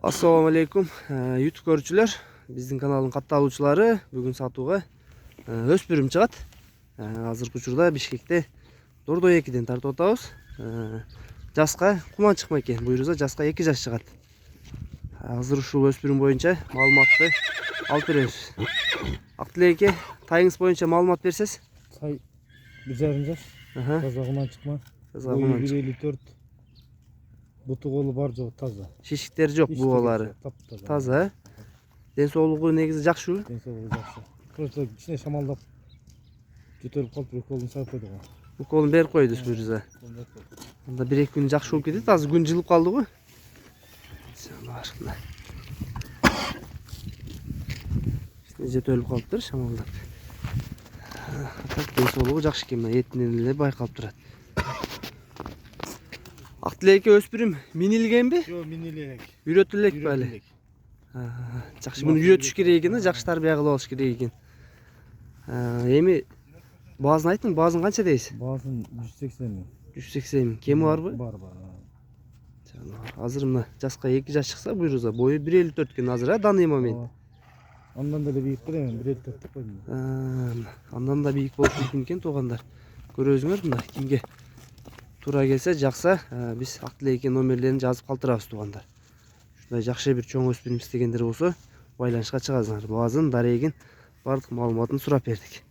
Assalamu alaikum YouTube көрүүчүлөр, биздин каналдын катталуучулары бүгүн сатууга өспүрүм чыгат. Азыркы учурда Бишкекте Дордой 2ден тартып атабыз. Жаска куман чыкма экен. Буюрса жаска 2 жаш чыгат. Азыр ушул өспүрүм боюнча маалыматты алып беребиз. Актилеке тайыңыз боюнча маалымат берсеңиз. Тай 1,5 жаш. Таза куман чыкма. Таза куман. 1,54. Буту колу бар жок, таза. Шишиктер жок, бугалары. Таза. Ден соолугу негизи жакшы. Ден соолугу жакшы. Просто кичине шамалдап жөтөлүп калып бир колун сагып койду го. Бу колун берип койду буюрса. Анда 1-2 күн жакшы болуп кетет. Азыр күн жылып калды го. Жөтөлүп калыптыр шамалдап. Ден соолугу жакшы экен, мына этинен эле байкалып турат. Актилеке өспүрүм минилгенби? Жок, минилек. Үйрөтүлөк беле. Жакшы, муну үйрөтүш керек экен, жакшы тарбия кылып алыш керек экен. Эми баазын айтың, баазын канча дейсиз? Баазын 180 миң. 180 миң. Кеми барбы? Бар. Азыр мына жаска 2 жаш чыкса, буюрса бою 1,54 экен азыр, данный момент. Андан деле бийик белем, 1,54 деп койдум. Андан да бийик болуп мүмкүн экен туугандар. Көрөсүңөр мына кимге туура келсе жакса, биз Актилеке номерлерин жазып калтырабыз туугандар. Ушундай жакшы бир чоң өспүрүм истегендер болсо, байланышка чыгасыңар. Баазын, дарегин, бардык маалыматын сурап бердик.